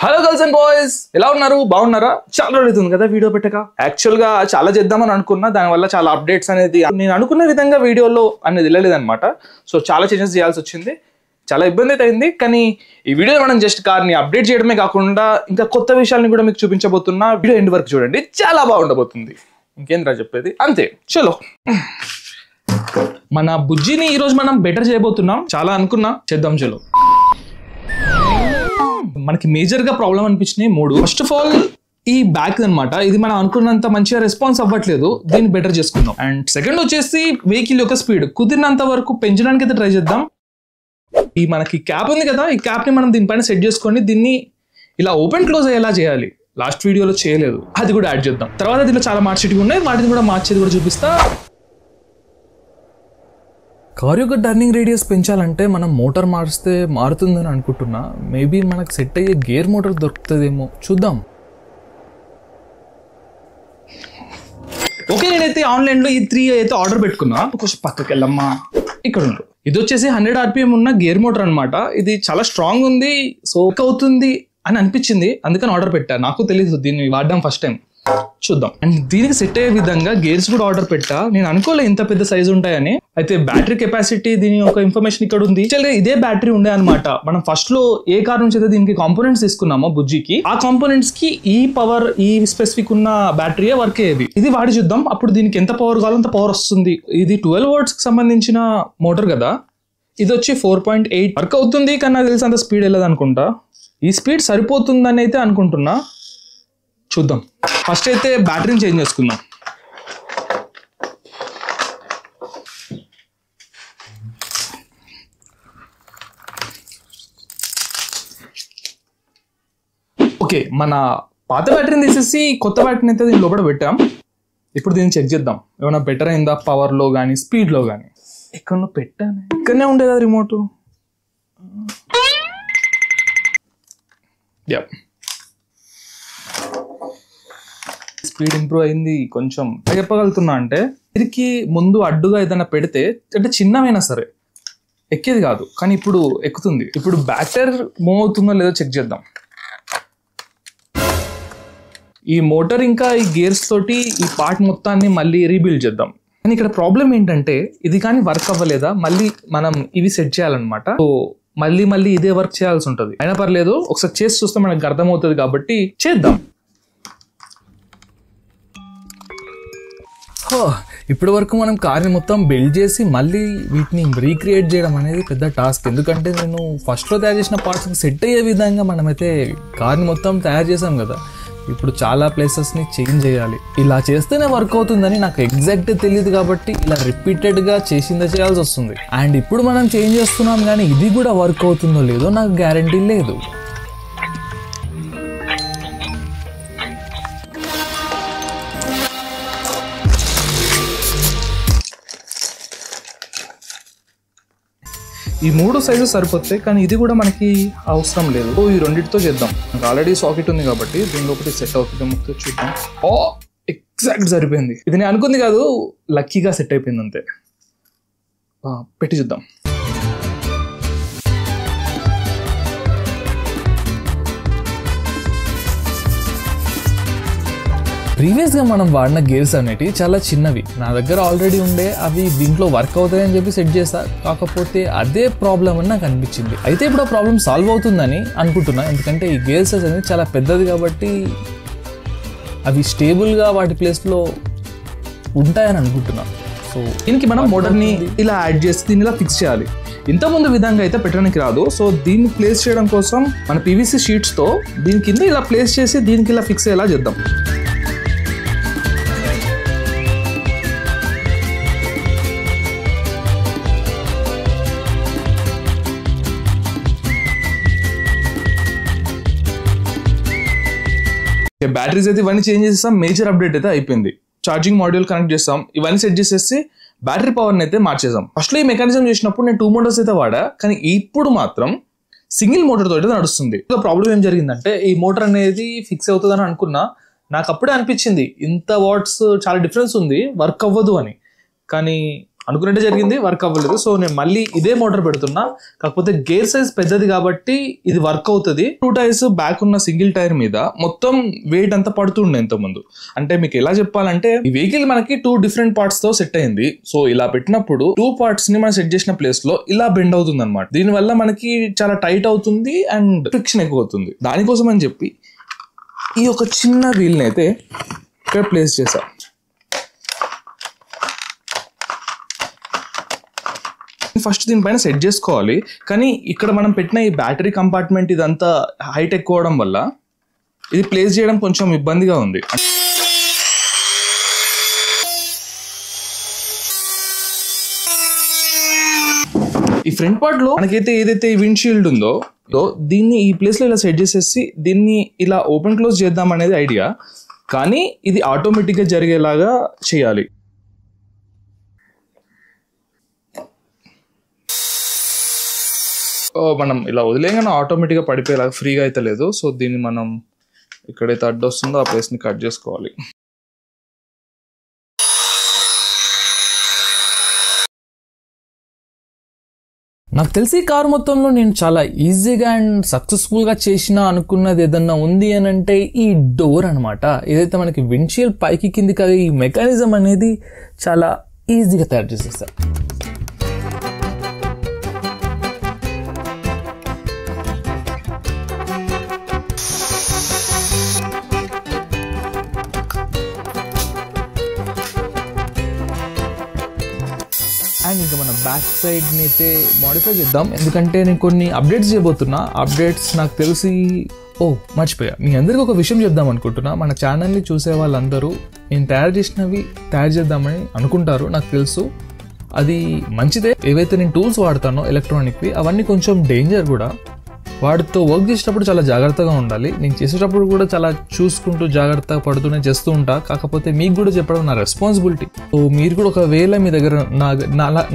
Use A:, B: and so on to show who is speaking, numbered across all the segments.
A: Hello girls and boys, ఎలా ఉన్నారు? బాగున్నారా? చాలా రోజులు కదా వీడియో పెట్టక. యాక్చువల్ గా చాలా చేద్దామని అనుకున్నా, దానివల్ల చాలా అప్డేట్స్ అనేది నేను అనుకున్న విధంగా వీడియోలో అనేది వెళ్ళలేదన్నమాట. సో చాలా చేంజెస్ చేయాల్సి వచ్చింది, చాలా ఇబ్బంది అయితే అయింది. కానీ ఈ వీడియో మనం జస్ట్ కార్ని అప్డేట్ చేయడమే కాకుండా ఇంకా కొత్త విషయాలను కూడా మీకు చూపించబోతున్నా. వీడియో ఎండ్ వరకు చూడండి, చాలా బాగుండబోతుంది. ఇంకేంద్రా చెప్పేది, అంతే. చలో, మన బుజ్జిని ఈ రోజు మనం బెటర్ చేయబోతున్నాం. చాలా అనుకున్నా, చేద్దాం. చలో, మనకి మేజర్ గా ప్రాబ్లం అనిపించినాయి మూడు. ఫస్ట్ ఆఫ్ ఆల్ ఈ బ్యాక్ అనమాట, ఇది మనం అనుకున్నంత మంచిగా రెస్పాన్స్ అవ్వట్లేదు, దీన్ని బెటర్ చేసుకుందాం. అండ్ సెకండ్ వచ్చేసి వెహికల్ యొక్క స్పీడ్ కుదిరినంత వరకు పెంచడానికి అయితే ట్రై చేద్దాం. ఈ మనకి క్యాప్ ఉంది కదా, ఈ క్యాప్ ని మనం దీనిపైన సెట్ చేసుకొని దీన్ని ఇలా ఓపెన్ క్లోజ్ అయ్యేలా చేయాలి. లాస్ట్ వీడియోలో చేయలేదు, అది కూడా యాడ్ చేద్దాం. తర్వాత దీనిలో చాలా మార్చేటివి ఉన్నాయి, వాటిని కూడా మార్చేది కూడా చూపిస్తా. కార్ యొక్క టర్నింగ్ రేడియస్ పెంచాలంటే మనం మోటార్ మారిస్తే మారుతుందని అనుకుంటున్నా. మేబీ మనకు సెట్ అయ్యే గేర్ మోటార్ దొరుకుతుందేమో, చూద్దాం. ఓకే, నేనైతే ఆన్లైన్లో ఈ 3 అయితే ఆర్డర్ పెట్టుకున్నా. కొంచెం పక్కకి వెళ్ళమ్మా, ఇక్కడ ఉండు. ఇది వచ్చేసి 100 RPM ఉన్న గేర్ మోటార్ అనమాట. ఇది చాలా స్ట్రాంగ్ ఉంది, సోక్ అవుతుంది అని అనిపించింది, అందుకని ఆర్డర్ పెట్టా. నాకు తెలియదు దీన్ని వాడడం ఫస్ట్ టైం, చూద్దాం. అండ్ దీనికి సెట్ అయ్యే విధంగా గేర్స్ కూడా ఆర్డర్ పెట్టా. నేను అనుకోలే ఇంత పెద్ద సైజు ఉంటాయని. అయితే బ్యాటరీ కెపాసిటీ, దీని ఒక ఇన్ఫర్మేషన్ ఇక్కడ ఉంది. ఇదే బ్యాటరీ ఉండే అనమాట. మనం ఫస్ట్ లో ఏ కార్ నుంచి అయితే దీనికి కాంపోనెంట్స్ తీసుకున్నామో బుజ్జికి, ఆ కాంపోనెంట్స్ కి ఈ పవర్, ఈ స్పెసిఫిక్ ఉన్న బ్యాటరీయే వర్క్ అయ్యేది. ఇది వాడి చూద్దాం, అప్పుడు దీనికి ఎంత పవర్ కావాలో అంత పవర్ వస్తుంది. ఇది 12 volts కి సంబంధించిన మోటార్ కదా. ఇది వచ్చి 4.8 వర్క్ అవుతుంది, కానీ నాకు తెలిసి అంత స్పీడ్ వెళ్ళదు అనుకుంటా. ఈ స్పీడ్ సరిపోతుందని అయితే అనుకుంటున్నా, చూద్దాం. ఫస్ట్ అయితే బ్యాటరీని చేంజ్ చేసుకుందాం. ఓకే, మన పాత బ్యాటరీని తీసేసి కొత్త బ్యాటరీని అయితే దీని లోపల పెట్టాం. ఇప్పుడు దీన్ని చెక్ చేద్దాం, ఏమైనా బెటర్ అయిందా పవర్లో కానీ స్పీడ్లో కానీ. ఎక్కడో పెట్టాను, ఇక్కడనే ఉండే కదా రిమోట్. స్పీడ్ ఇంప్రూవ్ అయింది కొంచెం. చెప్పగలుగుతున్నా అంటే దీనికి ముందు అడ్డుగా ఏదైనా పెడితే, అంటే చిన్నమైనా సరే ఎక్కేది కాదు, కానీ ఇప్పుడు ఎక్కుతుంది. ఇప్పుడు బ్యాటర్ మూవ్ అవుతుందో లేదో చెక్ చేద్దాం. ఈ మోటార్ ఇంకా ఈ గేర్స్ తోటి ఈ పార్ట్ మొత్తాన్ని మళ్ళీ రీబిల్డ్ చేద్దాం. కానీ ఇక్కడ ప్రాబ్లం ఏంటంటే, ఇది కానీ వర్క్ అవ్వలేదా, మళ్ళీ మనం ఇవి సెట్ చేయాలన్నమాట. సో మళ్ళీ ఇదే వర్క్ చేయాల్సి ఉంటుంది. అయినా పర్లేదు, ఒకసారి చేసి చూస్తే మనకు అర్థమవుతుంది కాబట్టి చేద్దాం. ఇప్పటి వరకు మనం కార్ని మొత్తం బిల్డ్ చేసి మళ్ళీ వీటిని రీక్రియేట్ చేయడం అనేది పెద్ద టాస్క్. ఎందుకంటే నేను ఫస్ట్లో తయారు చేసిన పార్ట్స్కి సెట్ అయ్యే విధంగా మనమైతే కార్ని మొత్తం తయారు చేసాం కదా. ఇప్పుడు చాలా ప్లేసెస్ని చేంజ్ చేయాలి. ఇలా చేస్తేనే వర్క్ అవుతుందని నాకు ఎగ్జాక్ట్ తెలియదు కాబట్టి ఇలా రిపీటెడ్గా చేయాల్సి వస్తుంది. అండ్ ఇప్పుడు మనం చేంజ్ చేస్తున్నాం, కానీ ఇది కూడా వర్క్ అవుతుందో లేదో నాకు గ్యారంటీ లేదు. ఈ 3 సైజెస్ సరిపోతాయి, కానీ ఇది కూడా మనకి అవసరం లేదు. ఈ రెండింటితో చేద్దాం. నాకు ఆల్రెడీ సాకెట్ ఉంది కాబట్టి దీనిలో ఒకటి సెట్ అవుతుంది. మొత్తం చూద్దాం. ఎగ్జాక్ట్ సరిపోయింది. ఇది నేను అనుకుంది కాదు, లక్కీగా సెట్ అయిపోయింది అంతే. పెట్టి చూద్దాం. ప్రీవియస్గా మనం వాడిన గేర్స్ అనేవి చాలా చిన్నవి, నా దగ్గర ఆల్రెడీ ఉండే. అవి దీంట్లో వర్క్ అవుతాయని చెప్పి సెట్ చేస్తా, కాకపోతే అదే ప్రాబ్లం అని నాకు అనిపించింది. అయితే ఇప్పుడు ఆ ప్రాబ్లం సాల్వ్ అవుతుందని అనుకుంటున్నా, ఎందుకంటే ఈ గేర్స్ అనేది చాలా పెద్దది కాబట్టి అవి స్టేబుల్గా వాటి ప్లేస్లో ఉంటాయని అనుకుంటున్నా. సో దీనికి మనం మోటార్ని ఇలా యాడ్ చేసి దీన్ని ఇలా ఫిక్స్ చేయాలి. ఇంతకుముందు విధంగా అయితే పెట్టడానికి రాదు. సో దీన్ని ప్లేస్ చేయడం కోసం మన PVC షీట్స్తో దీని కింద ఇలా ప్లేస్ చేసి దీనికి ఇలా ఫిక్స్ అయ్యేలా చేద్దాం. బ్యాటరీస్ అయితే ఇవన్నీ చేంజ్ చేసేస్తాం. మేజర్ అప్డేట్ అయితే అయిపోయింది. ఛార్జింగ్ మాడ్యూల్ కనెక్ట్ చేస్తాం, ఇవన్నీ సెట్ చేసేసి బ్యాటరీ పవర్ని అయితే మార్చేసాం. ఫస్ట్లో ఈ మెకానిజం చేసినప్పుడు నేను 2 మోటార్స్ అయితే వాడా, కానీ ఇప్పుడు మాత్రం సింగిల్ మోటార్ తోటి నడుస్తుంది. ప్రాబ్లం ఏం జరిగిందంటే, ఈ మోటార్ అనేది ఫిక్స్ అవుతుందని అనుకున్నా. నాకు అప్పుడే అనిపించింది ఇంత వాట్స్ చాలా డిఫరెన్స్ ఉంది, వర్క్ అవ్వదు అని. కానీ అనుకున్నట్టే జరిగింది, వర్క్ అవ్వలేదు. సో నేను మళ్ళీ ఇదే మోటార్ పెడుతున్నా, కాకపోతే గేర్ సైజ్ పెద్దది కాబట్టి ఇది వర్క్ అవుతుంది. 2 టైర్స్ బ్యాక్ ఉన్న సింగిల్ టైర్ మీద మొత్తం వెయిట్ అంతా పడుతుండే ఇంతకుముందు. అంటే మీకు ఎలా చెప్పాలంటే ఈ వెహికల్ మనకి 2 డిఫరెంట్ పార్ట్స్ తో సెట్ అయింది. సో ఇలా పెట్టినప్పుడు 2 పార్ట్స్ ని మనం సెట్ చేసిన ప్లేస్ లో ఇలా బెండ్ అవుతుంది అనమాట. దీనివల్ల మనకి చాలా టైట్ అవుతుంది అండ్ ఫ్రిక్షన్ ఎక్కువ అవుతుంది. దానికోసం అని చెప్పి ఈ ఒక చిన్న వీల్ ని అయితే ఇక్కడ ప్లేస్ చేసా. ఫస్ట్ దీనిపైన సెట్ చేసుకోవాలి, కానీ ఇక్కడ మనం పెట్టిన ఈ బ్యాటరీ కంపార్ట్మెంట్ ఇదంతా హైట్ ఎక్కువ అవడం వల్ల ఇది ప్లేస్ చేయడం కొంచెం ఇబ్బందిగా ఉంది. ఈ ఫ్రంట్ పార్ట్ లో మనకైతే ఏదైతే విండ్ షీల్డ్ ఉందో దీన్ని ఈ ప్లేస్ లో ఇలా సెట్ చేసేసి దీన్ని ఇలా ఓపెన్ క్లోజ్ చేద్దాం అనేది ఐడియా, కానీ ఇది ఆటోమేటిక్ గా జరిగేలాగా చేయాలి. మనం ఇలా వదిలేగానే ఆటోమేటిక్గా పడిపోయేలాగా ఫ్రీగా అయితే లేదు. సో దీన్ని మనం ఎక్కడైతే అడ్డు వస్తుందో ఆ ప్లేస్ని కట్ చేసుకోవాలి.
B: నాకు తెలిసి కారు మొత్తంలో నేను చాలా ఈజీగా అండ్ సక్సెస్ఫుల్గా చేసిన అనుకున్నది ఏదన్నా ఉంది అని అంటే ఈ డోర్ అనమాట. ఏదైతే మనకి విండ్షీల్డ్ పైకి కిందికి ఈ మెకానిజం అనేది చాలా ఈజీగా తయారు చేసేస్తారు. అండ్ ఇంకా మన బ్యాక్ సైడ్ని అయితే మోడిఫై చేద్దాం, ఎందుకంటే నేను కొన్ని అప్డేట్స్ చేయబోతున్నా. అప్డేట్స్ నాకు తెలిసి మర్చిపోయా, మీ అందరికీ ఒక విషయం చెప్దాం అనుకుంటున్నా. మన ఛానల్ని చూసే వాళ్ళందరూ నేను తయారు చేసినవి తయారు చేద్దామని అనుకుంటారు, నాకు తెలుసు. అది మంచిదే. ఏవైతే నేను టూల్స్ వాడతానో ఎలక్ట్రానిక్వి అవన్నీ కొంచెం డేంజర్ కూడా. వాటితో వర్క్ చేసేటప్పుడు చాలా జాగ్రత్తగా ఉండాలి. నేను చేసేటప్పుడు కూడా చాలా చూసుకుంటూ జాగ్రత్తగా పడుతూనే చేస్తూ ఉంటా. కాకపోతే మీకు కూడా చెప్పడం నా రెస్పాన్సిబిలిటీ. సో మీరు కూడా ఒకవేళ మీ దగ్గర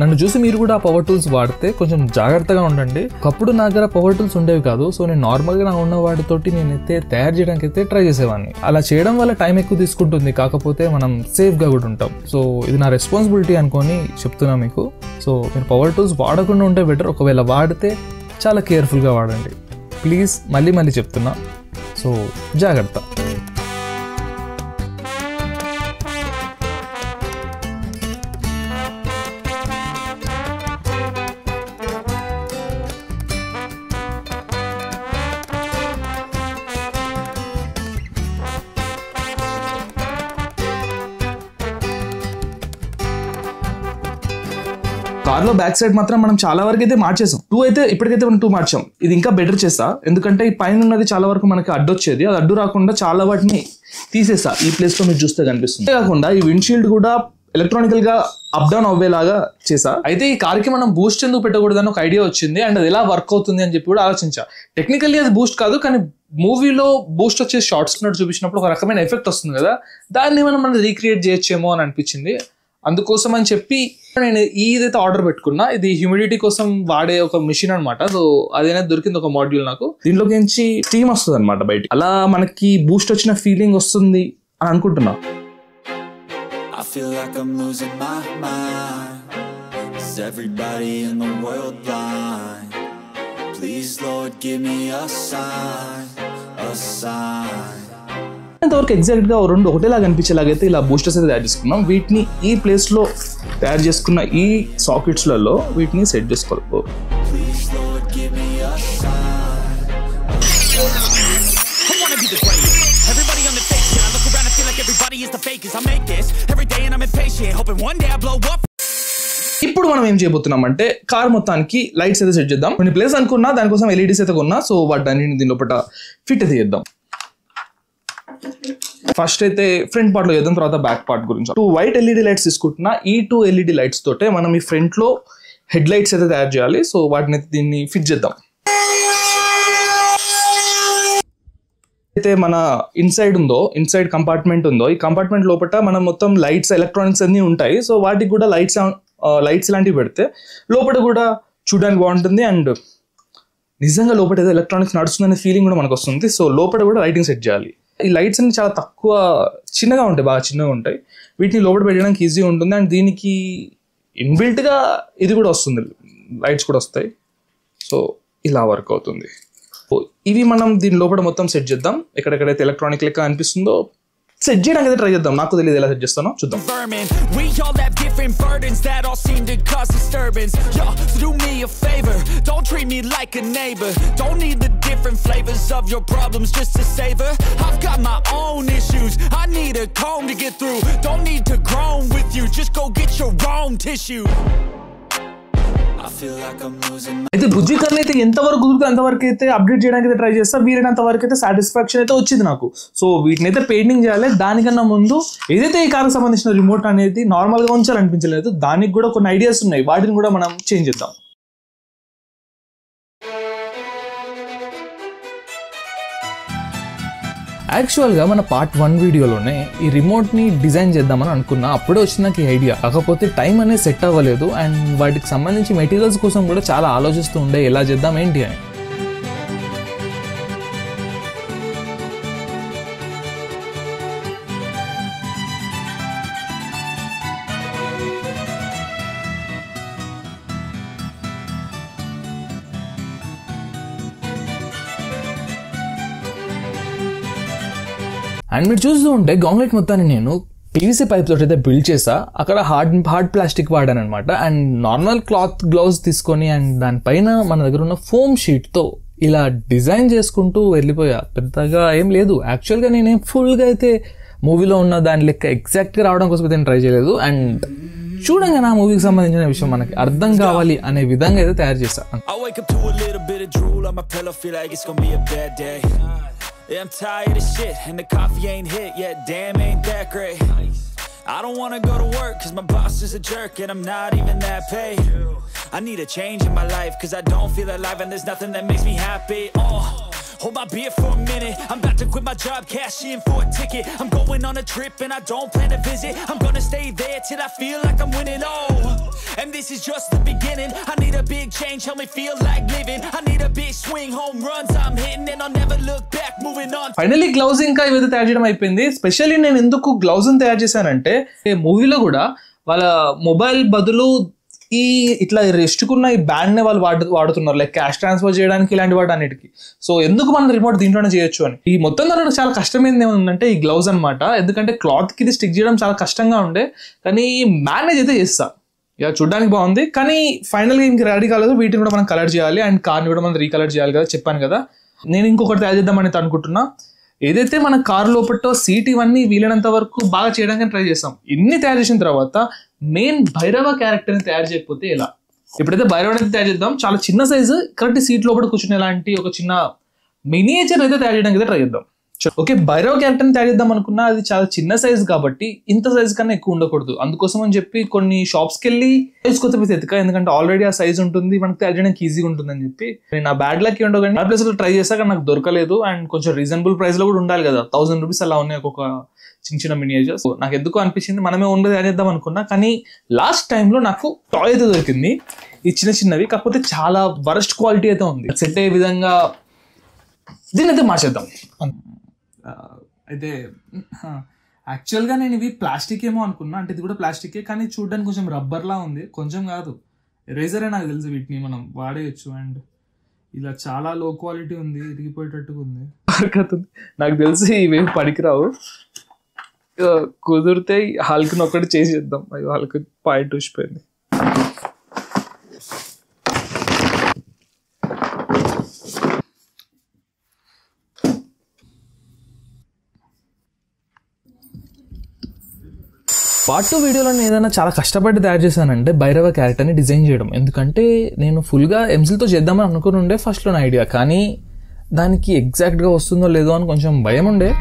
B: నన్ను చూసి మీరు కూడా పవర్ టూల్స్ వాడితే కొంచెం జాగ్రత్తగా ఉండండి. ఒకప్పుడు నా దగ్గర పవర్ టూల్స్ ఉండేవి కాదు. సో నేను నార్మల్గా నా ఉన్న వాటితోటి నేనైతే తయారు చేయడానికి అయితే ట్రై చేసేవాడిని. అలా చేయడం వల్ల టైం ఎక్కువ తీసుకుంటుంది, కాకపోతే మనం సేఫ్గా కూడా ఉంటాం. సో ఇది నా రెస్పాన్సిబిలిటీ అనుకొని చెప్తున్నా మీకు. సో మీరు పవర్ టూల్స్ వాడకుండా ఉంటే బెటర్. ఒకవేళ వాడితే చాలా కేర్ఫుల్గా వాడండి ప్లీజ్. మళ్ళీ చెప్తున్నా, సో జాగ్రత్త.
A: కార్లో బ్యాక్ సైడ్ మాత్రం మనం చాలా వరకు అయితే మార్చేసాం. 2 అయితే ఇప్పటికైతే మనం 2 మార్చాం. ఇది ఇంకా బెటర్ చేస్తా, ఎందుకంటే ఈ పైన ఉన్నది చాలా వరకు మనకి అడ్డొచ్చేది. అది అడ్డు రాకుండా చాలా వాటిని తీసేస్తా. ఈ ప్లేస్ లో మీరు చూస్తే కనిపిస్తుంది. కాకుండా ఈ విండ్షీల్డ్ కూడా ఎలక్ట్రానికల్ గా అప్ డౌన్ అవ్వేలాగా చేసా. అయితే ఈ కార్ కి మనం బూస్ట్ ఎందుకు పెట్టకూడదని ఒక ఐడియా వచ్చింది, అండ్ అది ఎలా వర్క్ అవుతుంది అని చెప్పి కూడా ఆలోచించా. టెక్నికల్లీ అది బూస్ట్ కాదు, కానీ మూవీలో బూస్ట్ వచ్చే షార్ట్స్ చూపించినప్పుడు ఒక రకమైన ఎఫెక్ట్ వస్తుంది కదా, దాన్ని మనం రీక్రియేట్ చేయొచ్చేమో అని అనిపించింది. అందుకోసం అని చెప్పి నేను ఇదైతే ఆర్డర్ పెట్టుకున్నా. ఇది హ్యూమిడిటీ కోసం వాడే ఒక మిషన్ అనమాట. సో అదైనా దొరికింది ఒక మాడ్యూల్ నాకు. దీంట్లోకి నుంచి స్టీమ్ వస్తుంది అనమాట బయట. అలా మనకి బూస్ట్ వచ్చిన ఫీలింగ్ వస్తుంది అని అనుకుంటున్నా.
C: I feel like I'm losing my mind. Is everybody in the world blind? Please Lord give me a sign, a sign.
A: ఇంతవరకు ఎగ్జాక్ట్ గా 2 ఒకటేలాగా అనిపించేలాగైతే ఇలా బూస్టర్స్ అయితే తయారు చేసుకున్నాం. వీటిని ఈ ప్లేస్ లో తయారు చేసుకున్న ఈ సాకెట్స్ లలో వీటిని సెట్ చేసుకోవాలి. ఇప్పుడు మనం ఏం చేయబోతున్నాం అంటే కార్ మొత్తానికి లైట్స్ అయితే సెట్ చేద్దాం. కొన్ని ప్లేస్ అనుకున్నా, దానికోసం ఎల్ఈడీస్ అయితే కొన్నా. సో వాటిని దీని లోపల ఫిట్ అయితే చేద్దాం. ఫస్ట్ అయితే ఫ్రంట్ పార్ట్ లో చేద్దాం, తర్వాత బ్యాక్ పార్ట్ గురించి. 2 వైట్ ఎల్ఈడి లైట్స్ తీసుకుంటున్నా. ఈ 2 ఎల్ఈడి లైట్స్ తోటే మనం ఈ ఫ్రంట్ లో హెడ్ లైట్స్ అయితే తయారు చేయాలి. సో వాటిని అయితే దీన్ని ఫిట్ చేద్దాం. అయితే మన ఇన్సైడ్ కంపార్ట్మెంట్ ఉందో, ఈ కంపార్ట్మెంట్ లోపల మనం మొత్తం లైట్స్ ఎలక్ట్రానిక్స్ అన్ని ఉంటాయి. సో వాటికి కూడా లైట్స్ లాంటివి పెడితే లోపల కూడా చూడడానికి బాగుంటుంది. అండ్ నిజంగా లోపల ఏదో ఎలక్ట్రానిక్స్ నడుస్తుందనే ఫీలింగ్ కూడా మనకు వస్తుంది. సో లోపల కూడా లైటింగ్ సెట్ చేయాలి. ఈ లైట్స్ అన్ని చాలా చిన్నగా ఉంటాయి, బాగా చిన్నగా ఉంటాయి. వీటిని లోపల పెట్టడానికి ఈజీ ఉంటుంది. అండ్ దీనికి ఇన్బిల్ట్గా ఇది కూడా వస్తుంది, లైట్స్ కూడా వస్తాయి. సో ఇలా వర్క్ అవుతుంది. ఇవి మనం దీని లోపల మొత్తం సెట్ చేద్దాం. ఎక్కడెక్కడైతే ఎలక్ట్రానిక్ లెక్క అనిపిస్తుందో సెట్ చేయడానికి ట్రై చేద్దాం. నాకు తెలియదు ఎలా సెట్ చేస్తానో చూద్దాం.
C: We all have different burdens that all seem to cause disturbance. Yo, so do me a favor, don't treat me like a neighbor. Don't need the different flavors of your problems just to savor. I've got my own issues, I need a comb to get through. Don't need to groan with you, just go get your own tissue.
A: అయితే బుజ్జి కన్నా అయితే ఎంతవరకు కుదురుతుంది అంతవరకు అయితే update చేయడానికి అయితే try చేస్తా. వీలైనంత వరకు అయితే సాటిస్ఫాక్షన్ అయితే వచ్చింది నాకు. సో వీటిని అయితే పెయింటింగ్ చేయాలి. దానికన్నా ముందు ఏదైతే ఈ కార్కి సంబంధించిన రిమోట్ అనేది నార్మల్గా ఉంచాలనిపించలేదు, దానికి కూడా కొన్ని ఐడియాస్ ఉన్నాయి, వాటిని కూడా మనం చేంజ్ చేద్దాం.
B: యాక్చువల్గా మన పార్ట్ 1 వీడియోలోనే ఈ రిమోట్ని డిజైన్ చేద్దామని అనుకున్నా. అప్పుడే వచ్చిన నాకు ఈ ఐడియా, కాకపోతే టైం అనేది సెట్ అవ్వలేదు. అండ్ వాటికి సంబంధించి మెటీరియల్స్ కోసం కూడా చాలా ఆలోచిస్తూ ఉండే ఎలా చేద్దాం ఏంటి అని. అండ్ మీరు చూస్తూ ఉంటే గౌన్లెట్ మొత్తాన్ని నేను పీవీసీ పైప్ తోటి అయితే బిల్డ్ చేసా. అక్కడ హార్డ్ ప్లాస్టిక్ వాడాను అనమాట. అండ్ నార్మల్ క్లాత్ గ్లౌజ్ తీసుకొని అండ్ దానిపైన మన దగ్గర ఉన్న ఫోమ్ షీట్తో ఇలా డిజైన్ చేసుకుంటూ వెళ్ళిపోయా. పెద్దగా ఏం లేదు యాక్చువల్గా. నేనేం ఫుల్గా అయితే మూవీలో ఉన్న దాని లెక్క ఎగ్జాక్ట్గా రావడం కోసం అయితే ట్రై చేయలేదు. అండ్ చూడంగా నా మూవీకి సంబంధించిన విషయం మనకి అర్థం కావాలి అనే విధంగా అయితే తయారు చేశా.
C: Yeah, I'm tired of shit and the coffee ain't hit yet, damn ain't that great. I don't wanna go to work cause my boss is a jerk and I'm not even that paid. I need a change in my life cause I don't feel alive and there's nothing that makes me happy. Hold my beer for a minute, I'm about to quit my job, cash in for a ticket. I'm going on a trip and I don't plan to visit. I'm gonna stay there till I feel like I'm winning, and this is just the beginning. I need a big change, help me feel like living. I need a big swing, home runs I'm hitting and I'll never look back, moving on.
A: Finally gloves ఇంకా ఇవైతే తయారు చేయడం అయిపోయింది. Specially నేను ఎందుకు గ్లౌజ్ని తయారు చేశానంటే మూవీలో కూడా వాళ్ళ మొబైల్ బదులు ఈ ఇట్లా రెస్ట్కున్న ఈ బ్యాండ్నే వాళ్ళు వాడుతున్నారు, లైక్ క్యాష్ ట్రాన్స్ఫర్ చేయడానికి ఇలాంటి వాటి అన్నిటికి. సో ఎందుకు మనం రిమోట్ దీంట్లోనే చేయొచ్చు అని. ఈ మొత్తం దాంట్లో చాలా కష్టమైంది ఏమంటే ఈ గ్లౌజ్ అనమాట. ఎందుకంటే క్లాత్కి ఇది స్టిక్ చేయడం చాలా కష్టంగా ఉండే, కానీ మేనేజ్ అయితే చేస్తా. ఇక చూడడానికి బాగుంది, కానీ ఫైనల్గా ఇంక రెడీ కాలేదు. వీటిని కూడా మనం కలర్ చేయాలి అండ్ కార్ని కూడా మనం రీకలర్ చేయాలి కదా, చెప్పాను కదా. నేను ఇంకొకటి తయారు చేద్దామని అనుకుంటున్నా. ఏదైతే మన కారు లోపల సీట్ ఇవన్నీ వీలైనంత వరకు బాగా చేయడానికి ట్రై చేస్తాం. ఇన్ని తయారు చేసిన తర్వాత మెయిన్ భైరవ క్యారెక్టర్ని తయారు చేయకపోతే ఎలా? ఇప్పుడైతే భైరవ అయితే తయారు చేద్దాం. చాలా చిన్న సైజు కరెక్ట్ సీట్ లోపల కూర్చునేలాంటి ఒక చిన్న మినియేచర్ అయితే తయారు చేయడానికి అయితే ట్రై చేద్దాం. ఓకే, భైరవ క్యారెక్టర్ని తయారు చేద్దాం అనుకున్నా, అది చాలా చిన్న సైజు కాబట్టి ఇంత సైజు కన్నా ఎక్కువ ఉండకూడదు. అందుకోసం అని చెప్పి కొన్ని షాప్స్కి వెళ్ళి సైజ్ కొత్త పీస్ ఎత్తుక, ఎందుకంటే ఆల్రెడీ ఆ సైజ్ ఉంటుంది, మనకు తయారు చేయడానికి ఈజీగా ఉంటుంది అని చెప్పి నేను నా బ్యాడ్ లక్ ఉండవు. కానీ ఆ ప్లేస్లో ట్రై చేశాక నాకు దొరకలేదు. అండ్ కొంచెం రీజనబుల్ ప్రైస్లో కూడా ఉండాలి కదా, 1000 రూపీస్ అలా ఉన్నాయి ఒక చిన్న చిన్న మినియేచర్స్. నాకు ఎందుకు అనిపించింది మనమే ఉండదు తయారు చేద్దాం అనుకున్నా, కానీ లాస్ట్ టైంలో నాకు టాయ్ అయితే దొరికింది. ఈ చిన్న చిన్నవి, కాకపోతే చాలా వరస్ట్ క్వాలిటీ అయితే ఉంది. సెట్ అయ్యే విధంగా దీన్ని అయితే మార్చేద్దాం. అయితే యాక్చువల్గా నేను ఇవి ప్లాస్టిక్ ఏమో అనుకున్నా, అంటే ఇది కూడా ప్లాస్టికే, కానీ చూడడానికి కొంచెం రబ్బర్లా ఉంది. కొంచెం కాదు, ఎరేజరే నాకు తెలుసు, వీటిని మనం వాడేయచ్చు. అండ్ ఇలా చాలా లో క్వాలిటీ ఉంది, ఇరిగిపోయేటట్టుగా ఉంది. నాకు తెలిసి ఇవేం పనికిరావు. కుదిరితే హల్క్ని ఒకటి చేసేద్దాం. అయ్యో, హల్క్ పాయింట్ చూసిపోయింది.
B: పార్ట్ 2 వీడియోలో నేను ఏదైనా చాలా కష్టపడి తయారు చేశానంటే భైరవ క్యారెక్టర్ని డిజైన్ చేయడం. ఎందుకంటే నేను ఫుల్గా ఎంసిల్తో చేద్దామని అనుకుని ఉండే ఫస్ట్లో నా ఐడియా, కానీ దానికి ఎగ్జాక్ట్గా వస్తుందో లేదో అని కొంచెం భయం ఉండే.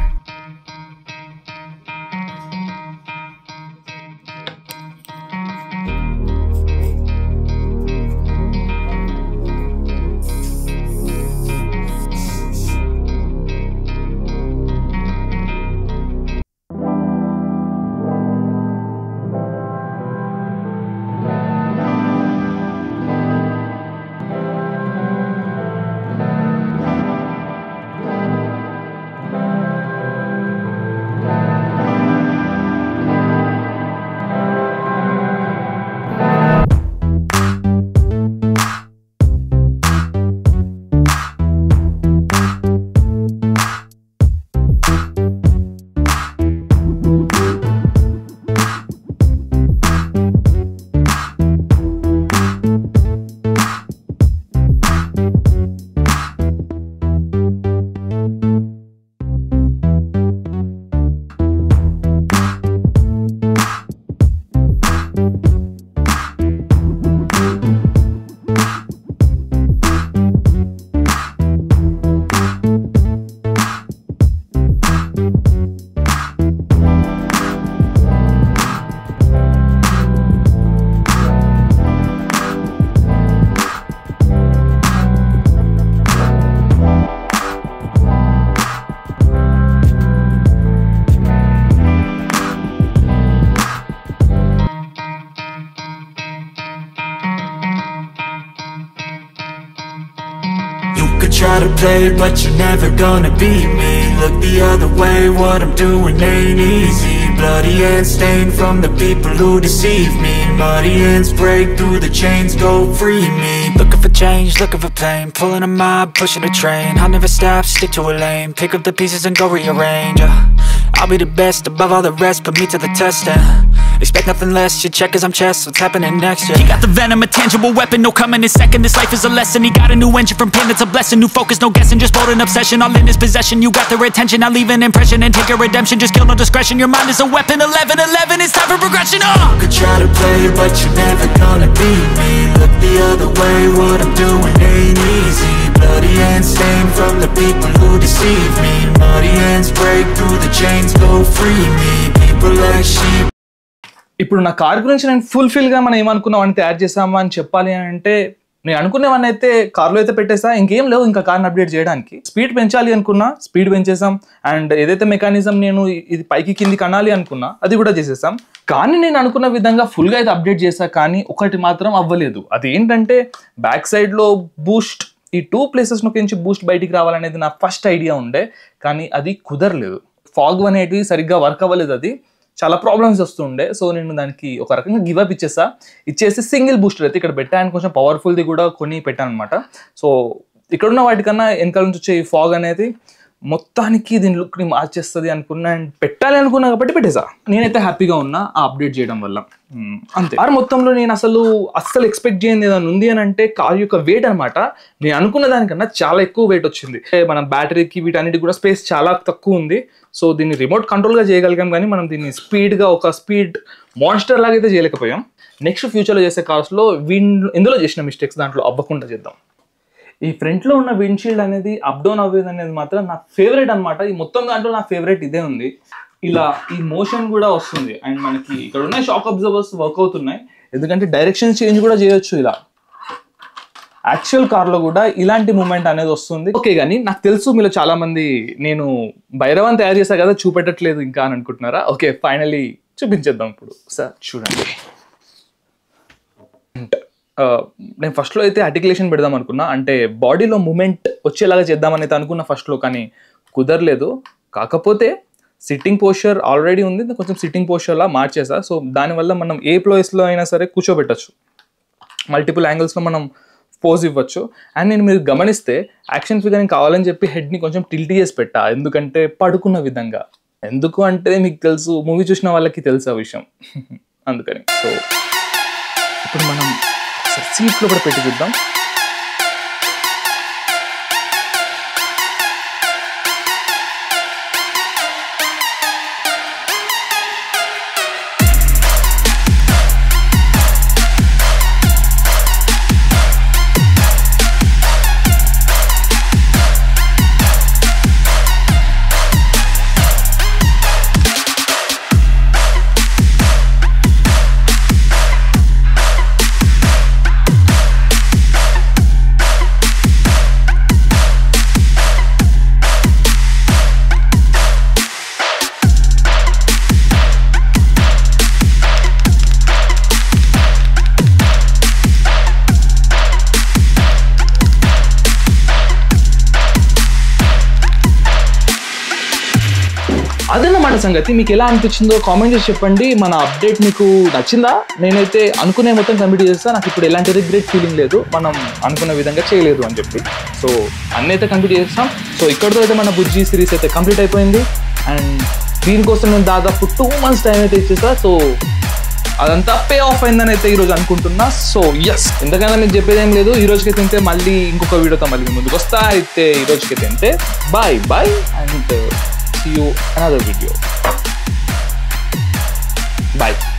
C: play, but you're never gonna beat me. Look the other way, what I'm doing ain't easy. Bloody hands stained from the people who deceive me. Muddy hands break through the chains, go free me. Looking for change, looking for pain, pulling a mob, pushing a train. I'll never stop, stick to a lane, pick up the pieces and go rearrange. I'll be the best above all the rest, put me to the test and expect nothing less, your check as I'm chess, what's happening next, yeah. He got the venom, a tangible weapon, no coming in second. This life is a lesson, he got a new engine from pain, it's a blessing. New focus, no guessing, just bold and obsession, all in his possession. You got their attention, I'll leave an impression and take your redemption. Just kill, no discretion, your mind is a weapon. 11-11, it's time for progression, You could try to play, but you're never gonna beat me. Look the other way, what I'm doing ain't easy. Bloody hands stained from the people who deceive me. Muddy hands break through the chains, go free me. People like sheep.
A: ఇప్పుడు నా car గురించి నేను ఫుల్ఫిల్గా మనం ఏమనుకున్నామని తయారు చేసామా అని చెప్పాలి అంటే నేను అనుకునేవన్నీ అయితే కార్లో అయితే పెట్టేసా, ఇంకేం లేవు ఇంకా కార్ని అప్డేట్ చేయడానికి. స్పీడ్ పెంచాలి అనుకున్నా, స్పీడ్ పెంచేసాం. అండ్ ఏదైతే మెకానిజం నేను ఇది పైకి కిందికి అనాలి అనుకున్నా అది కూడా చేసేసాం. కానీ నేను అనుకున్న విధంగా ఫుల్గా అయితే అప్డేట్ చేసా, కానీ ఒకటి మాత్రం అవ్వలేదు. అది ఏంటంటే బ్యాక్ సైడ్లో బూస్ట్, ఈ 2 ప్లేసెస్ నుంచి బూస్ట్ బయటికి రావాలనేది నా ఫస్ట్ ఐడియా ఉండే, కానీ అది కుదరలేదు. ఫాగ్ అనేటివి సరిగ్గా వర్క్ అవ్వలేదు, అది చాలా ప్రాబ్లమ్స్ వస్తుండే. సో నేను దానికి ఒక రకంగా గివప్ ఇచ్చేసి సింగిల్ బూస్టర్ అయితే ఇక్కడ పెట్టాను, కొంచెం పవర్ఫుల్ది కూడా కొని పెట్టాను అనమాట. సో ఇక్కడున్న వాటికన్నా వెనకాల నుంచి వచ్చే ఈ ఫాగ్ అనేది మొత్తానికి దీని లుక్ని మార్చేస్తుంది అనుకున్నా అండ్ పెట్టాలి అనుకున్నా కాబట్టి పెట్టేసా. నేనైతే హ్యాపీగా ఉన్నా ఆ అప్డేట్ చేయడం వల్ల, అంతే. కార్ మొత్తంలో నేను అస్సలు ఎక్స్పెక్ట్ చేయని ఏదైనా ఉంది అని అంటే కార్ యొక్క వెయిట్ అనమాట. నేను అనుకున్న దానికన్నా చాలా ఎక్కువ వెయిట్ వచ్చింది. మన బ్యాటరీకి వీటన్నిటికి కూడా స్పేస్ చాలా తక్కువ ఉంది. సో దీన్ని రిమోట్ కంట్రోల్గా చేయగలిగాం, కానీ మనం దీన్ని స్పీడ్గా ఒక స్పీడ్ మాన్స్టర్ లాగా అయితే చేయలేకపోయాం. నెక్స్ట్ ఫ్యూచర్లో చేసే కార్స్లో ఇందులో చేసిన మిస్టేక్స్ దాంట్లో అవ్వకుండా చేద్దాం. ఈ ఫ్రంట్లో ఉన్న విండ్షీల్డ్ అనేది అప్ డౌన్ అవ్వేది అనేది మాత్రం నా ఫేవరెట్ అనమాట. ఈ మొత్తం దాంట్లో నా ఫేవరెట్ ఇదే ఉంది. ఇలా ఈ మోషన్ కూడా వస్తుంది అండ్ మనకి ఇక్కడ ఉన్న షాక్ అబ్జర్వర్స్ వర్క్ అవుతున్నాయి, ఎందుకంటే డైరెక్షన్ చేంజ్ కూడా చేయొచ్చు. ఇలా యాక్చువల్ కార్లో కూడా ఇలాంటి మూమెంట్ అనేది వస్తుంది. ఓకే, కానీ నాకు తెలుసు మీలో చాలా మంది నేను భైరవాన్ని తయారు చేశా కదా చూపెట్టట్లేదు ఇంకా అని అనుకుంటున్నారా. ఓకే, ఫైనలీ చూపించేద్దాం ఇప్పుడు. సార్ చూడండి, నేను ఫస్ట్లో అయితే ఆర్టికులేషన్ పెడదాం అనుకున్నా, అంటే బాడీలో మూమెంట్ వచ్చేలాగా చేద్దామని అయితే అనుకున్నా ఫస్ట్లో, కానీ కుదరలేదు. కాకపోతే సిట్టింగ్ పోస్చర్ ఆల్రెడీ ఉంది, కొంచెం సిట్టింగ్ పోస్చర్లా మార్చేసా. సో దానివల్ల మనం ఏ ప్లేస్లో అయినా సరే కూర్చోబెట్టచ్చు, మల్టిపుల్ యాంగిల్స్లో మనం పోజ్ ఇవ్వచ్చు. అండ్ నేను మీరు గమనిస్తే యాక్షన్ ఫిగరింగ్ కావాలని చెప్పి హెడ్ని కొంచెం టిల్ట్ చేసి పెట్టా, ఎందుకంటే పడుకున్న విధంగా. ఎందుకు అంటే మీకు తెలుసు, మూవీ చూసిన వాళ్ళకి తెలుసు ఆ విషయం, అందుకని. సో ఇప్పుడు మనం సీట్లో కూడా పెట్టి చూద్దాం. అదన్నమాట సంగతి. మీకు ఎలా అనిపించిందో కామెంట్ చేసి చెప్పండి. మన అప్డేట్ మీకు నచ్చిందా? నేనైతే అనుకునే మొత్తం కంప్లీట్ చేస్తా, నాకు ఇప్పుడు ఎలాంటి రిగ్రెట్ ఫీలింగ్ లేదు, మనం అనుకున్న విధంగా చేయలేదు అని చెప్పి. సో అన్నీ అయితే కంప్లీట్ చేస్తాం. సో ఇక్కడితో అయితే మన బుజ్జి సిరీస్ అయితే కంప్లీట్ అయిపోయింది. అండ్ దీనికోసం నేను దాదాపు 2 months టైం అయితే ఇచ్చేసా. సో అదంతా పే ఆఫ్ అయిందని అయితే ఈరోజు అనుకుంటున్నా. సో ఎస్, ఎందుకైనా మీకు చెప్పేది ఏం లేదు. ఈ రోజుకైతే తింటే మళ్ళీ ఇంకొక వీడియోతో మళ్ళీ ముందుకు వస్తా. అయితే ఈ రోజుకైతే తింటే bye and see you another video. Bye.